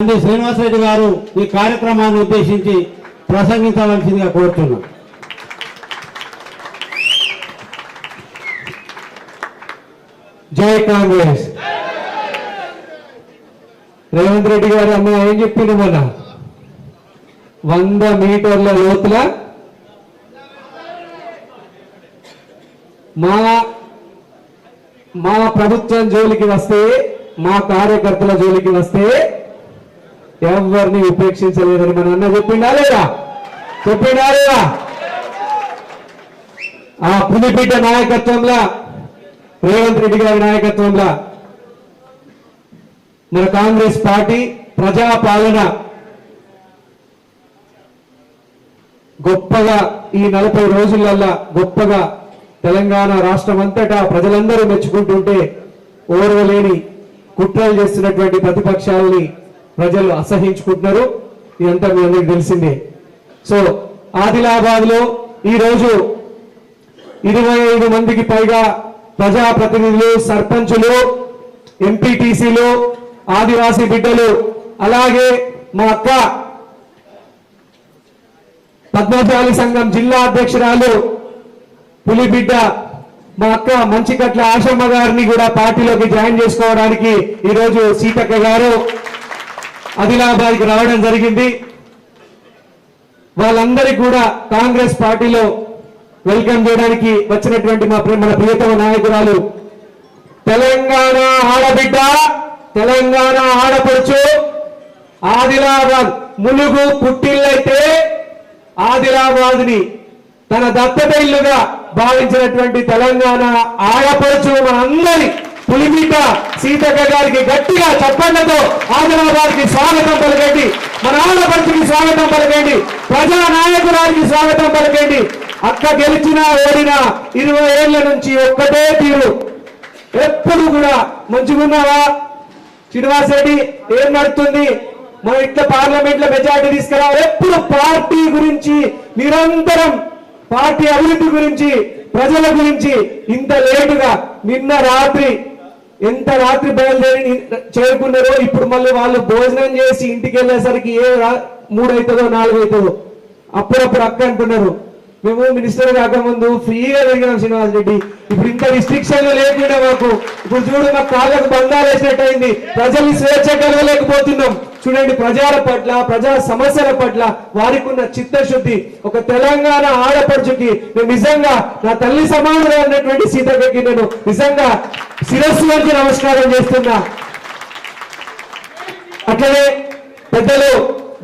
శ్రీనివాసరెడ్డి గారు ఈ కార్యక్రమాన్ని ఉద్దేశించి ప్రసంగించవలసిందిగా కోరుతున్నాం. జై కాంగ్రెస్. రేవంత్ రెడ్డి గారు అమ్మ ఏం చెప్పింది మొన్న 100 మీటర్ల లోతుల మా ప్రభుత్వం జోలికి వస్తే, మా కార్యకర్తల జోలికి వస్తే ఎవరిని ఉపేక్షించలేదని మన అన్న చెప్పిండా లేదా? ఆ పులిబిడ్డ నాయకత్వంలో, రేవంత్ రెడ్డి గారి నాయకత్వంలో మన కాంగ్రెస్ పార్టీ ప్రజాపాలన గొప్పగా ఈ 40 రోజులల్లా గొప్పగా తెలంగాణ రాష్ట్రం అంతటా ప్రజలందరూ మెచ్చుకుంటుంటే ఓర్వలేని కుట్రలు చేస్తున్నటువంటి ప్రతిపక్షాలని ప్రజలు అసహించుకుంటున్నారు. ఇదంతా మీ అందరికి తెలిసిందే. సో ఆదిలాబాద్ లో ఈరోజు 25 మందికి పైగా ప్రజాప్రతినిధులు, సర్పంచులు, ఎంపీటీసీలు, ఆదివాసీ బిడ్డలు, అలాగే మా అక్క పద్మశాలి సంఘం జిల్లా అధ్యక్షురాలు పులిబిడ్డ మా అక్క మంచికట్ల ఆశమ్మ గారిని కూడా పార్టీలోకి జాయిన్ చేసుకోవడానికి ఈరోజు సీతక్క గారు ఆదిలాబాద్కి రావడం జరిగింది. వాళ్ళందరికీ కూడా కాంగ్రెస్ పార్టీలో వెల్కమ్ చేయడానికి వచ్చినటువంటి మన ప్రియతమ నాయకురాలు, తెలంగాణ ఆడబిడ్డ, తెలంగాణ ఆడపడుచు, ఆదిలాబాద్ ములుగు పుట్టిల్లైతే ఆదిలాబాద్ ని తన దత్తత ఇల్లుగా భావించినటువంటి తెలంగాణ ఆడపడుచు మనందరి పులిబిడ్డ సీతక్క గారికి గట్టిగా చప్పట్లతో ఆదిలాబాద్ కి స్వాగతం పలకండి. మన ఆడపడుచుకి స్వాగతం పలకండి. ప్రజా నాయకురానికి స్వాగతం పలకండి. అక్క గెలిచినా ఓడినా 20 ఏళ్ల నుంచి ఒక్కటే తీరు. ఎప్పుడు కూడా మంచిగున్నావా శ్రీనివాసరెడ్డి, ఏం నడుతుంది, మనం ఇట్లా పార్లమెంట్ లో మెజార్టీ తీసుకురావాలి. ఎప్పుడు పార్టీ గురించి నిరంతరం, పార్టీ అభివృద్ధి గురించి, ప్రజల గురించి. ఇంత లేటుగా నిన్న రాత్రి ఎంత రాత్రి బయలుదేరి చేరుకున్నారో, ఇప్పుడు మళ్ళీ వాళ్ళు భోజనం చేసి ఇంటికి వెళ్ళేసరికి 3 అవుతుందో 4 అవుతుందో. అప్పుడప్పుడు అక్క అంటున్నారు, మేము మినిస్టర్ కాకముందు ఫ్రీగా తిరిగినాం శ్రీనివాస్ రెడ్డి, ఇప్పుడు ఇంత రిస్ట్రిక్షన్లు లేకుండా మాకు ఇప్పుడు చూడు మా కాళ్ళకు బంధాలు వేసినట్టు అయింది. ప్రజల్ని స్వేచ్ఛ కలగలేకపోతున్నాం. చూడండి, ప్రజల పట్ల, ప్రజా సమస్యల పట్ల వారికి ఉన్న చిత్తశుద్ధి. ఒక తెలంగాణ ఆడపడుచుకి నేను నిజంగా నా తల్లి సమానంగా ఉన్నటువంటి సీతక్కకి నేను నిజంగా శిరస్సు వంచి నమస్కారం చేస్తున్నా. అట్లనే పెద్దలు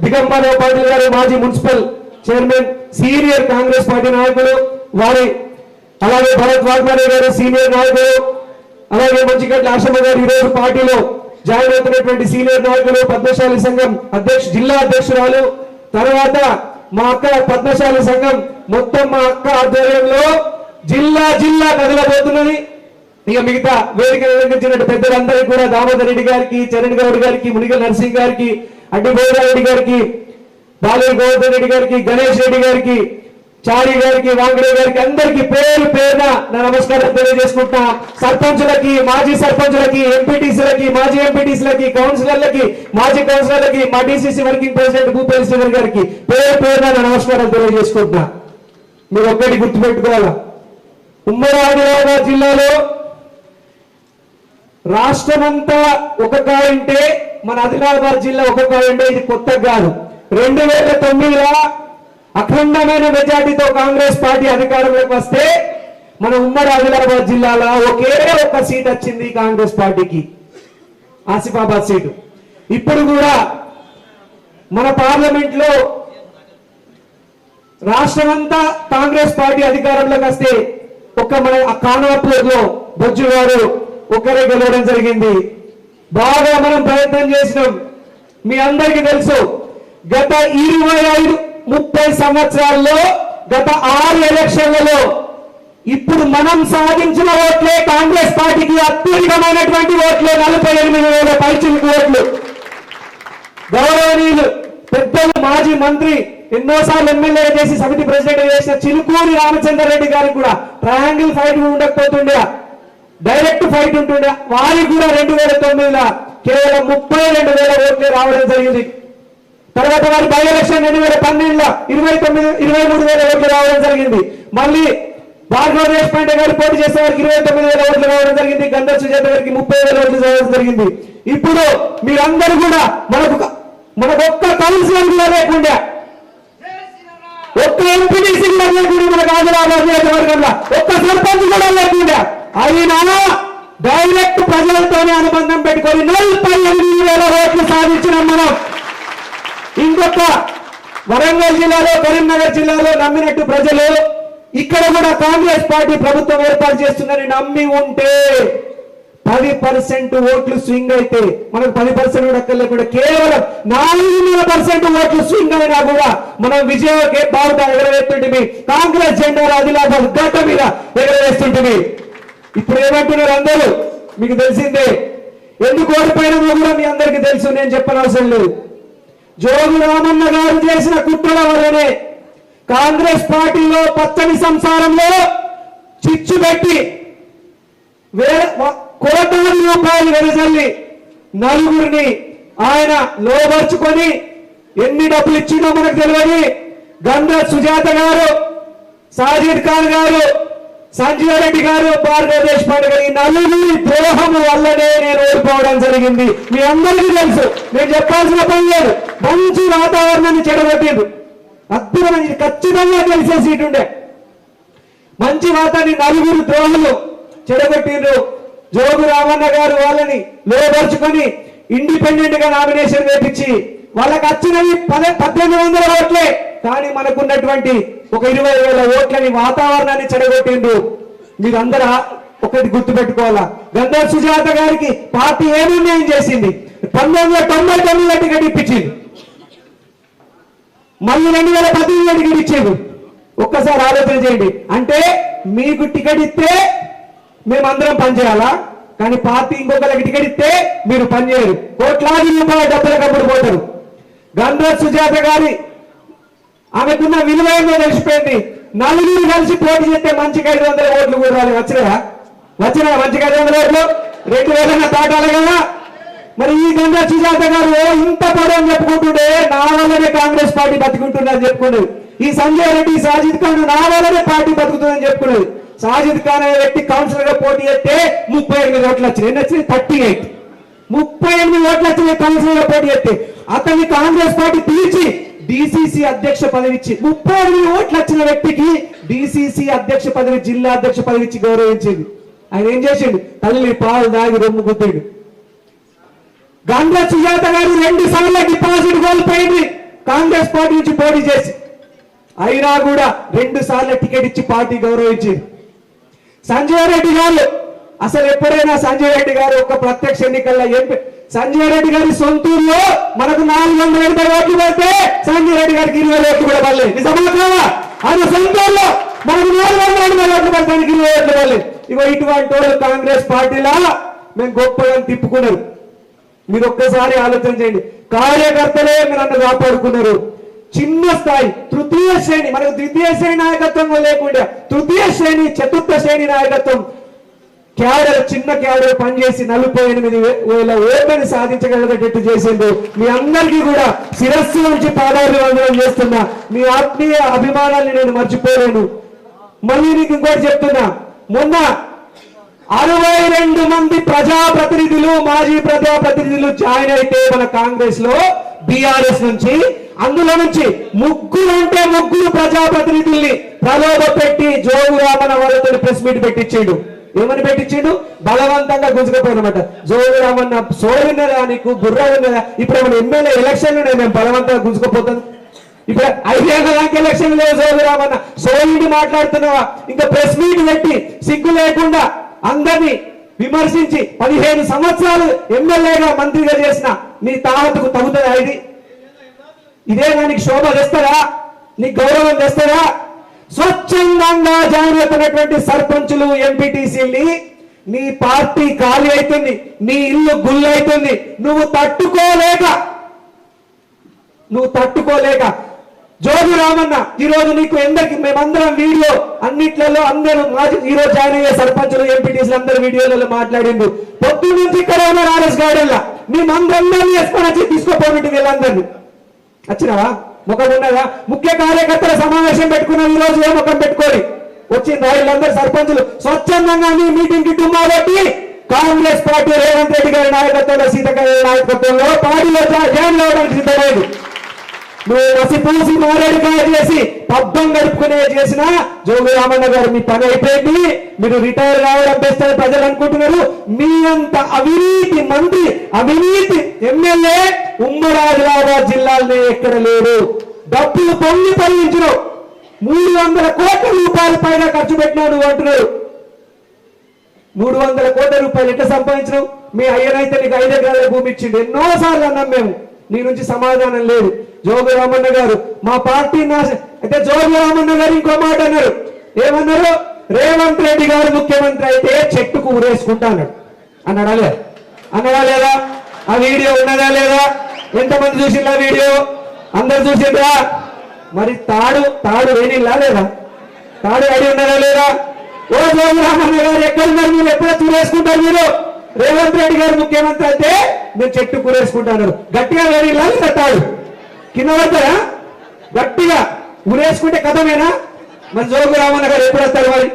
దిగంబరరావు పాటిల్ గారు, మాజీ municipal chairman, senior Congress party నాయకులు, వారి అలాగే భరత్ వాగ్మానే గారు సీనియర్ నాయకులు, అలాగే మంచిగట్ల ఆశమ్మ గారు ఈరోజు పార్టీలో జాయిన్ అవుతున్నటువంటి సీనియర్ నాయకులు, పద్మశాలి సంఘం జిల్లా అధ్యక్షురాలు, తర్వాత మా అక్క పద్మశాలి సంఘం మొత్తం మా అక్క ఆధ్వర్యంలో జిల్లా కదలబోతున్నది. ఇక మిగతా వేదిక నిర్వహించినట్టు పెద్దలందరికీ కూడా దామోదర్ రెడ్డి గారికి, చరణ్ గౌడ్ గారికి, మునిగల్ నరసింగ్ గారికి, అడ్డి రెడ్డి గారికి, బాలయ్య గోవర్ధన్ రెడ్డి గారికి, గణేష్ రెడ్డి గారికి, చారి గారికి, వాంగడే గారికి అందరికి పేరు పేరున నా నమస్కారం తెలియజేసుకుంటా. సర్పంచులకి, మాజీ సర్పంచులకి, ఎంపీటీసీలకి, మాజీ ఎంపీటీసీలకి, కౌన్సిలర్లకి, మాజీ కౌన్సిలర్లకి, మా డీసీసీ వర్కింగ్ ప్రెసిడెంట్ భూపేల్ శ్రీధర్ గారికి పేరు పేరున నా నమస్కారం తెలియజేసుకుంటున్నా. మీరు ఒక్కటి గుర్తుపెట్టుకోవాలా, ఉమ్మడి ఆదిలాబాద్ జిల్లాలో రాష్ట్రమంతా ఒక కాయంటే మన ఆదిలాబాద్ జిల్లా ఒక కాయంటే ఇది కొత్త కాదు. 2009లో అఖండమైన మెజార్టీతో కాంగ్రెస్ పార్టీ అధికారంలోకి వస్తే మన ఉమ్మడి ఆదిలాబాద్ జిల్లాలో ఒకే ఒక్క సీట్ వచ్చింది కాంగ్రెస్ పార్టీకి, ఆసిఫాబాద్ సీటు. ఇప్పుడు కూడా మన పార్లమెంట్ లో రాష్ట్రమంతా కాంగ్రెస్ పార్టీ అధికారంలోకి వస్తే ఒక్క మన ఖానాపూర్ లో బొజ్జు గారు ఒక్కరే గెలవడం జరిగింది. బాగా మనం ప్రయత్నం చేసినాం. మీ అందరికీ తెలుసు, గత 25-30 సంవత్సరాల్లో గత 6 ఎలక్షన్లలో ఇప్పుడు మనం సాధించిన ఓట్లే కాంగ్రెస్ పార్టీకి అత్యధికమైనటువంటి ఓట్లు, 48,000 పైచిలకు ఓట్లు. గౌరవనీయులు పెద్దలు మాజీ మంత్రి, ఎన్నోసార్లు ఎమ్మెల్యే చేసి సమితి ప్రెసిడెంట్ చేసిన చిలుకూరి రామచంద్ర రెడ్డి గారికి కూడా ట్రయాంగిల్ ఫైట్ ఉండకపోతుండే, డైరెక్ట్ ఫైట్ ఉంటుండే. వారికి కూడా 2009లో కేవలం 32,000 ఓట్లే రావడం జరిగింది. తర్వాత వారి బై ఎలక్షన్ 2012లో 23,000 ఓట్లు రావడం జరిగింది. మళ్ళీ భార్గవ దేశపాండే గారు పోటీ చేసే వారికి 29,000 ఓట్లు రావడం జరిగింది. గంధర్ సుజాత గారికి 30,000 ఓట్లు రావడం జరిగింది. ఇప్పుడు మీరందరూ కూడా మనకొక్క కౌన్సిలర్ కూడా లేకుండా, ఒక్క ఎంపీటీసీ కూడా లేకుండా, మనకు ఆదిలాబాద్ నియోజకవర్గంలో ఒక్క సర్పంచ్ కూడా లేకుండా, అయినా డైరెక్ట్ ప్రజలతోనే అనుబంధం పెట్టుకొని 48,000 ఓట్లు సాధించినాం మనం. ఇంకొక వరంగల్ జిల్లాలో, కరీంనగర్ జిల్లాలో నమ్మినట్టు ప్రజలు ఇక్కడ కూడా కాంగ్రెస్ పార్టీ ప్రభుత్వం ఏర్పాటు చేస్తుందని నమ్మి ఉంటే 10% ఓట్లు స్వింగ్ అయితే, మనకు 10% కూడా లేకుండా కేవలం 400% ఓట్లు స్వింగ్ అయినా కూడా మనం విజయ బావుట ఎగరవేస్తుంటే, కాంగ్రెస్ జెండా ఆదిలాబాద్ గడ్డ మీద ఎగరవేస్తుంటే. ఇప్పుడు ఏమంటున్నారు అందరూ మీకు తెలిసిందే. ఎందుకు ఓడిపోయినామో కూడా మీ అందరికీ తెలుసు, నేను చెప్పనవసరం లేదు. జోగు రామన్న గారు చేసిన కుట్రల వల్లనే కాంగ్రెస్ పార్టీలో పచ్చని సంసారంలో చిచ్చు పెట్టి కోట్లాది రూపాయలు వెదజల్లి నలుగురిని ఆయన లోబర్చుకొని ఎన్ని డబ్బులు ఇచ్చిందో మనకు తెలియదు. గంధర్ సుజాత గారు, సాజిద్ ఖాన్ గారు, సంజయ్ రెడ్డి గారు, భార్గవ దేశపాండే గారు, ఈ నలుగురి ద్రోహం వల్లనే నేను ఓడిపోవడం జరిగింది. మీ అందరికీ తెలుసు, నేను చెప్పాల్సిన పని లేదు. మంచి వాతావరణాన్ని చెడగొట్టిండ్రు, అద్భుతమైన, ఖచ్చితంగా తెలిసే సీటు ఉండే మంచి వాతాన్ని నలుగురు ద్రోహులు చెడగొట్టిండ్రు. జోగు రామన్న గారు వాళ్ళని లోపరుచుకొని ఇండిపెండెంట్ గా నామినేషన్ వేపించి వాళ్ళకి వచ్చినవి 1,800 ఓట్లే, కానీ మనకున్నటువంటి ఒక 20,000 ఓట్లని వాతావరణాన్ని చెడగొట్టిండ్రు. మీరందరూ ఒకటి గుర్తుపెట్టుకోవాలా, గంధర్ సుజాత గారికి పార్టీ ఏ నిర్ణయం చేసింది? 1999లో టికెట్ ఇప్పించింది, మళ్ళీ 2018లో టికెట్ ఇచ్చేది. ఒక్కసారి ఆలోచన చేయండి. అంటే మీకు టికెట్ ఇస్తే మేమందరం పనిచేయాలా, కానీ పార్టీ ఇంకొకరికి టికెట్ ఇస్తే మీరు పనిచేయరు. కోట్లాది రూపాయల డబ్బుల కప్పుడు పోతారు. గంధర్ సుజాత గారి ఆమెకున్న విలువ ఏందో తెలిసిపోయింది. నలుగురు కలిసి పోటీ చేస్తే మంచిగా 500 ఓట్లు కూడా వచ్చినా మంచిగా 500 ఓట్లు 2,000 దాటాలి కదా. మరి ఈ గంధర్ సుజాత గారు ఇంత పడని చెప్పుకుంటుండే నా వల్లనే కాంగ్రెస్ పార్టీ బతుకుంటుందని చెప్పుకున్నది. ఈ సంజయ్ రెడ్డి, సాజిద్ ఖాన్ నా వల్లనే పార్టీ బతుకుతుందని చెప్పుకున్నది. సాజిద్ ఖాన్ అనే వ్యక్తి కౌన్సిలర్ గా పోటీ చేస్తే 38 ఓట్లు వచ్చినాయి. ఎన్ని వచ్చినాయి? 38. 38 ఓట్లు వచ్చినాయి కౌన్సిలర్ గా పోటీ చేస్తే. అతన్ని కాంగ్రెస్ పార్టీ పిలిచి డిసిసి అధ్యక్ష పదవి ఇచ్చి 38 ఓట్లు వచ్చిన వ్యక్తికి డిసిసి అధ్యక్ష పదవి, జిల్లా అధ్యక్ష పదవి ఇచ్చి గౌరవించింది. ఆయన ఏం చేసిండు? తల్లి పాలు దాగి రొమ్ము గుద్దాడు. గంధర్ సుజాత గారు 2 సార్లు డిపాజిట్ కోల్పోయింది కాంగ్రెస్ పార్టీ నుంచి పోటీ చేసి, అయినా కూడా 2 సార్లు టికెట్ ఇచ్చి పార్టీ గౌరవించింది. సంజయ్ రెడ్డి గారు అసలు ఎప్పుడైనా సంజయ్ రెడ్డి గారు ఒక ప్రత్యక్ష ఎన్నికల్లో సంజయ్ రెడ్డి గారి సొంతూరులో మనకు 480 ఓట్లు పడితే సంజయ్ రెడ్డి గారికి 20 ఓట్లు కూడా పడలేదు. నిజమా కాదా? ఆయన సొంతూరులో మనకు 480 ఓట్లు పడతానికి 20 ఓట్లు పడలేదు. ఇగో ఇటువంటి వాళ్ళు కాంగ్రెస్ పార్టీలా మేము గొప్పగా తిప్పుకున్నారు. మీరు ఒక్కసారి ఆలోచన చేయండి. కార్యకర్తలే మీరు నన్ను కాపాడుకున్నారు. చిన్న స్థాయి తృతీయ శ్రేణి, మనకు ద్వితీయ శ్రేణి నాయకత్వం లేకుండా తృతీయ శ్రేణి, చతుర్థ శ్రేణి నాయకత్వం క్యాడర్, చిన్న క్యాడర్ పనిచేసి 48,000 ఓట్లని సాధించగలిగేటట్టు చేసిండు. మీ అందరికీ కూడా శిరస్సు నుంచి పాదాభివందనం చేస్తున్నా. మీ ఆత్మీయ అభిమానాన్ని నేను మర్చిపోలేను. మళ్ళీ నీకు ఇంకోటి చెప్తున్నా, మొన్న 62 మంది ప్రజాప్రతినిధులు, మాజీ ప్రజాప్రతినిధులు జాయిన్ అయితే మన కాంగ్రెస్ లో బీఆర్ఎస్ నుంచి, అందులో నుంచి 3 ప్రజాప్రతినిధుల్ని ప్రలోభ పెట్టి జోగు రామన్న వాళ్ళతో ప్రెస్ మీట్ పెట్టించాడు. ఏమని పెట్టించాడు? బలవంతంగా గుంజుకపోయినమాట. జోగు రామన్న సోడినదా, నీకు బుర్ర ఉన్నదా? ఇప్పుడు ఏమైనా ఎమ్మెల్యే ఎలక్షన్లు మేము బలవంతంగా గుంజుకపోతాను? ఇప్పుడు 5 ఏళ్ళ దాకా ఎలక్షన్ లేదు. జోగు రామన్న సోడిని మాట్లాడుతున్నావా? ఇంకా ప్రెస్ మీట్ పెట్టి సిగ్గు లేకుండా అందరినీ విమర్శించి 15 సంవత్సరాలు ఎమ్మెల్యేగా, మంత్రిగా చేసిన నీ తాహతుకు తగ్గుతుందా? ఇదే దానికి శోభ తెస్తారా? నీకు గౌరవం తెస్తారా? స్వచ్ఛందంగా జాయిన్ అవుతున్నటువంటి సర్పంచులు, ఎంపీటీసీల్ని నీ పార్టీ ఖాళీ అవుతుంది, నీ ఇల్లు గుళ్ళు అవుతుంది, నువ్వు తట్టుకోలేక జోగు రామన్న ఈరోజు నీకు ఎందరికి మేమందరం వీడియో అన్నిట్లలో అందరూ ఈరోజు జాయిన్ అయ్యే సర్పంచులు, ఎంపీటీసీలు అందరూ వీడియోలలో మాట్లాడిండు. పొద్దు నుంచి ఇక్కడ ఉన్నారు ఆర్ఎస్ గార్డెన్లా. మీ మందరందరినీ వేసుకొని వచ్చి తీసుకోపోయినట్టు వీళ్ళందరినీ వచ్చినావా? ముఖం ఉన్నదా? ముఖ్య కార్యకర్తల సమావేశం పెట్టుకున్నాం ఈ రోజు. ఏ ముఖం పెట్టుకోని వచ్చింది వీళ్ళందరూ సర్పంచులు స్వచ్ఛందంగా మీటింగ్ కి డుమ్మాబట్టి కాంగ్రెస్ పార్టీ రేవంత్ రెడ్డి గారి నాయకత్వంలో, సీతక్క గారి నాయకత్వంలో పార్టీలో జాయిన్ అవ్వడానికి సిద్ధలేదు. నువ్వు వసిపూసి మారేడుకాయ చేసి పబ్బం గడుపుకునే చేసిన జోగు రామన్న గారు మీ పని అయిపోయింది. మీరు రిటైర్ కావడం బెస్ట్ అని ప్రజలు అనుకుంటున్నారు. మీ అంత అవినీతి మంత్రి, అవినీతి ఎమ్మెల్యే ఉమ్మడి ఆదిలాబాద్ జిల్లాలోనే ఎక్కడ లేరు. డబ్బులు పొంగి పరిగించరు. 300 కోట్ల రూపాయల పైన ఖర్చు పెట్టినావు నువ్వు అంటున్నారు. 300 కోట్ల రూపాయలు ఎట్లా సంపాదించినావు? మీ అయ్యనైతే నీకు 5 ఎకరాల భూమి ఇచ్చిండు. ఎన్నోసార్లు అన్నాం మేము, నీ నుంచి సమాధానం లేదు. జోగు రామన్న గారు మా పార్టీ అయితే జోగు రామన్న గారు ఇంకో మాట అన్నారు. ఏమన్నారు? రేవంత్ రెడ్డి గారు ముఖ్యమంత్రి అయితే చెట్టుకు ఊరేసుకుంటా అన్నాడు. అన్నాడా లేదా? అన్నాడా లేదా? ఆ వీడియో ఉన్నదా లేదా? ఎంతమంది చూసిండ్రు ఆ వీడియో? అందరు చూసిండ్రా? మరి తాడు వేణిల్లా లేదా? తాడు అడి ఉన్నదా లేదా? ఓ జోగు రామన్న గారు ఎక్కడున్నారు? మీరు ఎప్పుడో చూరేసుకుంటారు. మీరు రేవంత్ రెడ్డి గారు ముఖ్యమంత్రి అయితే నేను చెట్టు కూరేసుకుంటాను. గట్టిగా వేణిల్లా లేదా? తాడు కింద పడతారా? గట్టిగా ఉరేసుకుంటే కథమేనా? మరి జోగు రామన్న గారు ఎప్పుడు వస్తారు? మరి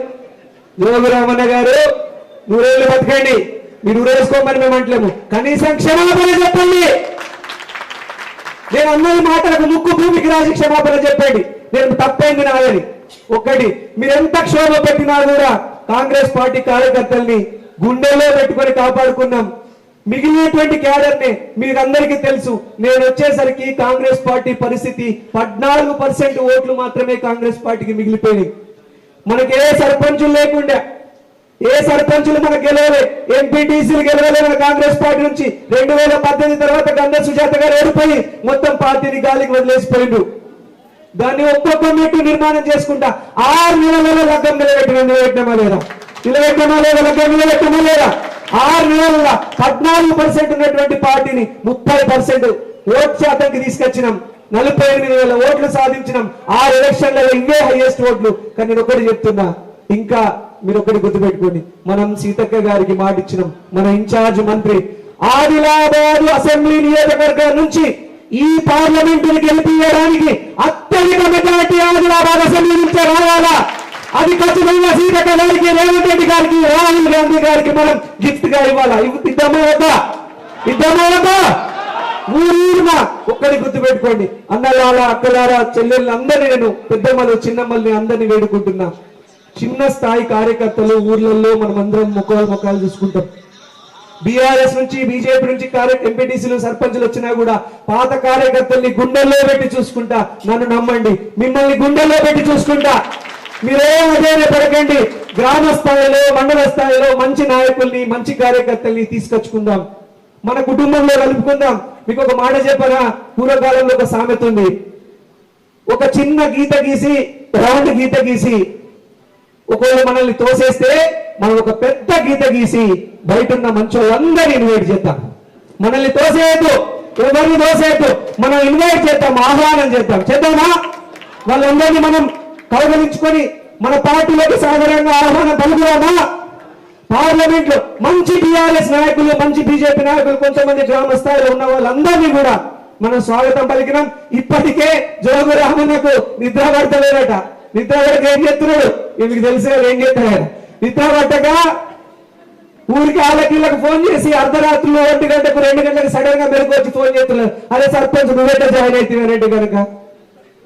జోగు రామన్న గారు 100 ఏళ్ళు బతకండి, మీరు ఉరేసుకోమని మేము అంటలేము. కనీసం క్షమాపణ చెప్పండి. నేను అన్నది మాటలకు ముక్కు భూమికి రాసి క్షమాపణ చెప్పండి. నేను తప్పైంది నాదని. ఒక్కటి, మీరు ఎంత క్షోభ పెట్టినా కూడా కాంగ్రెస్ పార్టీ కార్యకర్తల్ని గుండెల్లో పెట్టుకొని కాపాడుకున్నాం. మిగిలినటువంటి క్యాడర్ని మీరందరికీ తెలుసు. నేను వచ్చేసరికి కాంగ్రెస్ పార్టీ పరిస్థితి 14% ఓట్లు మాత్రమే కాంగ్రెస్ పార్టీకి మిగిలిపోయినాయి. మనకి ఏ సర్పంచులు లేకుండా, ఏ సర్పంచులు మనకు గెలవలే, ఎంపీటీసీలు గెలవలే మన కాంగ్రెస్ పార్టీ నుంచి. 2018 తర్వాత గంధ సుజాత గారు ఓడిపోయి మొత్తం పార్టీని గాలికి వదిలేసిపోయిండు. దాన్ని ఒక్కొక్క మెట్టు నిర్మాణం చేసుకుంటా 6 నెలలలో లగ్గం నిలబెట్టినమా లేదా? నిలబెట్టమా లేదా? లగ్గం నిలబెట్టమా లేదా? 6 నెలల 14% ఉన్నటువంటి పార్టీని 30% ఓట్ శాతంకి తీసుకొచ్చినాం. 48,000 ఓట్లు సాధించినాం. 6 ఎలక్షన్లలో ఇవే హైయెస్ట్ ఓట్లు. కానీ నేను ఒకటి చెప్తున్నా, ఇంకా మీరు ఒకటి గుర్తుపెట్టుకోండి. మనం సీతక్క గారికి మాట ఇచ్చినాం. మన ఇన్ఛార్జ్ మంత్రి ఆదిలాబాద్ అసెంబ్లీ నియోజకవర్గం నుంచి ఈ పార్లమెంటుని గెలిపించడానికి అత్యధిక మెజారిటీ ఆదిలాబాద్ అసెంబ్లీ నుంచే రావాలా? అది ఖచ్చితంగా సీతక్క గారికి, రేవంత్ రెడ్డి గారికి, రాహుల్ గాంధీ గారికి మనం గిఫ్ట్ గా ఇవ్వాలా? ఇద్దామా వద్దా? ఇద్దామా వద్దా? ఊరుగా ఒక్కడి గుర్తు పెట్టుకోండి. అన్నలారా, అక్కలారా, చెల్లెళ్ళు అందరినీ, నేను పెద్దమ్మలు చిన్నమ్మల్ని అందరినీ వేడుకుంటున్నా. చిన్న స్థాయి కార్యకర్తలు ఊర్లలో మనం అందరం ముఖాలు చూసుకుంటాం. బీఆర్ఎస్ నుంచి, బీజేపీ నుంచి ఎంపీటీసీలు, సర్పంచులు వచ్చినా కూడా పాత కార్యకర్తల్ని గుండెల్లో పెట్టి చూసుకుంటా. నన్ను నమ్మండి, మిమ్మల్ని గుండెల్లో పెట్టి చూసుకుంటా. మీరేం అదే పడకండి. గ్రామ స్థాయిలో, మండల స్థాయిలో మంచి నాయకుల్ని, మంచి కార్యకర్తల్ని తీసుకొచ్చుకుందాం. మన కుటుంబంలో కలుపుకుందాం. మీకు ఒక మాట చెప్పనా? పూర్వకాలంలో ఒక సామెత ఉంది. ఒక చిన్న గీత గీసి, రౌండ్ గీత గీసి ఒకవేళ మనల్ని తోసేస్తే మనం ఒక పెద్ద గీత గీసి బయట ఉన్న మంచోళ్ళందరినీ ఇన్వైట్ చేద్దాం. మనల్ని తోసేయద్దు, ఎవరిని తోసేయద్దు. మనం ఇన్వైట్ చేద్దాం, ఆహ్వానం చేద్దాం. చేద్దామా? వాళ్ళందరినీ మనం కౌగలించుకొని మన పార్టీలోకి సాధారణంగా ఆహ్వానం పలుకుదామా? పార్లమెంట్ లో మంచి టీఆర్ఎస్ నాయకులు, మంచి బీజేపీ నాయకులు, కొంతమంది గ్రామ స్థాయిలో ఉన్న వాళ్ళందరినీ కూడా మనం స్వాగతం పలికినాం. ఇప్పటికే జోగు రామన్నకు నిద్ర పడతలేరట. నిద్ర పడక ఏం చేస్తున్నాడు? మీకు తెలిసే ఏం చేస్తున్నాడు? నిద్ర పట్టక ఊరికి వాళ్ళకి ఫోన్ చేసి అర్ధరాత్రులు 1 గంటకు 2 గంటలకు సడన్ గా మెరుగు ఫోన్ చేస్తున్నాడు. అదే సర్పంచ్ నువ్వెట్లా జాయిన్ అవుతావనంటే కనుక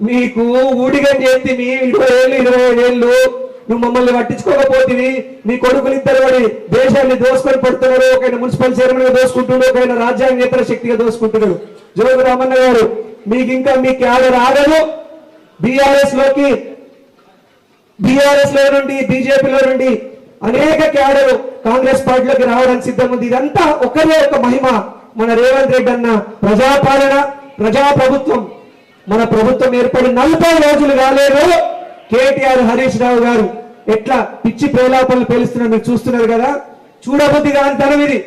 నీకు ఊడిగం చేతివి 20 ఏళ్ళు 25 ఏళ్ళు నువ్వు మమ్మల్ని పట్టించుకోకపోతేవి. నీ కొడుకులు ఇద్దరు పడి దేశాన్ని దోసుకొని పడుతున్నారు. ఒకైనా మున్సిపల్ చైర్మన్ గా దోసుకుంటున్నాడు, ఒకైనా రాజ్యాంగేతర శక్తిగా దోసుకుంటున్నాడు. జోగు రామన్న గారు, మీకు ఇంకా మీ క్యాడర్ ఆగదు. బీఆర్ఎస్ లో నుండి, బీజేపీలో నుండి అనేక క్యాడర్ కాంగ్రెస్ పార్టీలోకి రావడానికి సిద్ధం ఉంది. ఇదంతా ఒకరే ఒక మహిమ. మన రేవంత్ రెడ్డి అన్న ప్రజాపాలన, ప్రజాప్రభుత్వం. మన ప్రభుత్వం ఏర్పడి 40 రోజులు కాలేదు. కేటీఆర్, హరీష్ రావు గారు ఎట్లా పిచ్చి ప్రేలాపనలు పేలుస్తున్నారు మీరు చూస్తున్నారు కదా. చూడబుద్ధి కాని తనం ఇది.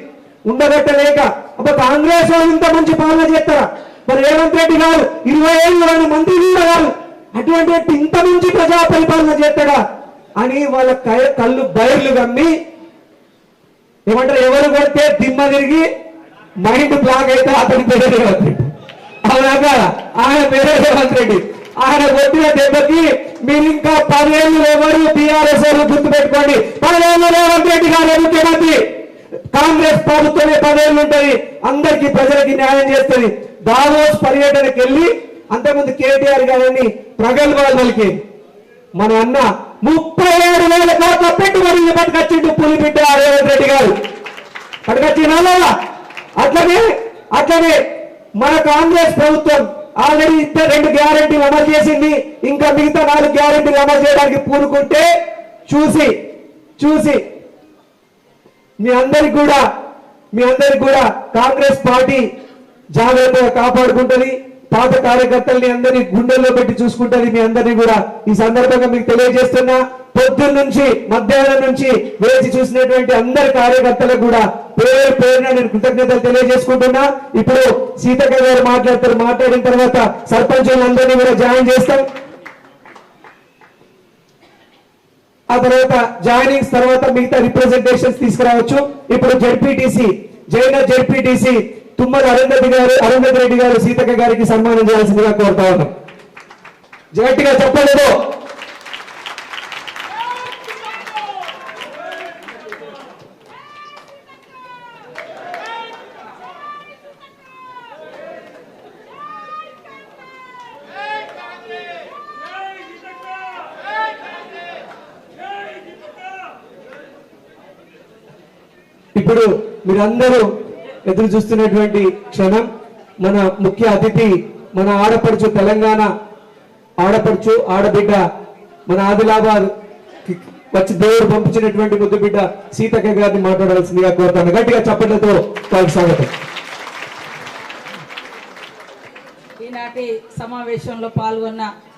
ఉండగట్టలేక అబ్బా కాంగ్రెస్ వాళ్ళు ఇంత మంచి పాలన చేస్తారా? మరి రేవంత్ రెడ్డి గారు 20 ఏళ్ళు మంత్రి కూడా కాదు, అటువంటి ఇంత మంచి ప్రజా పరిపాలన చేస్తాడా అని వాళ్ళ కళ్ళు బయర్లు గమ్మి ఏమంటారు, ఎవరు కొడితే దిమ్మ తిరిగి మైండ్ బ్లాక్ అయితే అతని పేరే రేవంత్ రెడ్డి. అవునా కాదా? ఆయన పేరే రేవంత్ రెడ్డి. ఆయన కొట్టిన దెబ్బకి మీరు ఇంకా 10 ఏళ్ళు ఎవరు టీఆర్ఎస్ వాళ్ళు గుర్తు పెట్టుకోండి. 10 ఏళ్ళు రేవంత్ రెడ్డి గారు ముఖ్యమంత్రి. కాంగ్రెస్ ప్రభుత్వమే 10 ఏళ్ళు ఉంటుంది. అందరికీ ప్రజలకి న్యాయం చేస్తుంది. దావోస్ పర్యటనకి వెళ్ళి అంతకుముందు కేటీఆర్ గారిని ప్రగల్భాలు పలికేది. మన అన్న 37,000 కోట్ల పెట్టుబడులు పట్టుకొచ్చిండు పులిబిడ్డ రేవంత్ రెడ్డి గారు. పట్టుకొచ్చిన అట్లనే మన కాంగ్రెస్ ప్రభుత్వం ఆల్రెడీ 2 గ్యారెంటీలు అమలు చేసింది. ఇంకా మిగతా 4 గ్యారెంటీలు అమలు చేయడానికి పూనుకుంటే చూసి మీ అందరికి కూడా కాంగ్రెస్ పార్టీ జాగ్రత్తగా కాపాడుకుంటుంది. పాత కార్యకర్తల్ని అందరినీ గుండెల్లో పెట్టి చూసుకుంటుంది. మీ అందరినీ కూడా ఈ సందర్భంగా మీకు తెలియజేస్తున్నా. పొద్దున్న నుంచి మధ్యాహ్నం నుంచి వేచి చూసినటువంటి అందరి కార్యకర్తలకు కూడా పేరు పేరున నేను కృతజ్ఞతలు తెలియజేసుకుంటున్నా. ఇప్పుడు సీతక్క గారు మాట్లాడతారు. మాట్లాడిన తర్వాత సర్పంచులందరినీ కూడా జాయిన్ చేస్తాం. ఆ తర్వాత జాయినింగ్స్ తర్వాత మిగతా రిప్రజెంటేషన్స్ తీసుకురావచ్చు. ఇప్పుడు జెడ్పీటీసీ తుమ్మల అరుంధతి రెడ్డి గారు సీతక్క గారికి సన్మానం చేయాల్సిందిగా కోరుతా ఉన్నాం. గట్టిగా చెప్పలేదు. ఇప్పుడు మీరందరూ ఎదురు చూస్తున్నటువంటి క్షణం. మన ముఖ్య అతిథి మన ఆడపడుచు, తెలంగాణ ఆడపడుచు, ఆడబిడ్డ, మన ఆదిలాబాద్ వచ్చి దేవుడు పంపించినటువంటి ముద్దు బిడ్డ సీతక్క గారిని మాట్లాడాల్సిందిగా కోరుతాను. గట్టిగా చప్పట్లతో వాళ్ళకి స్వాగతం. ఈనాటి సమావేశంలో పాల్గొన్న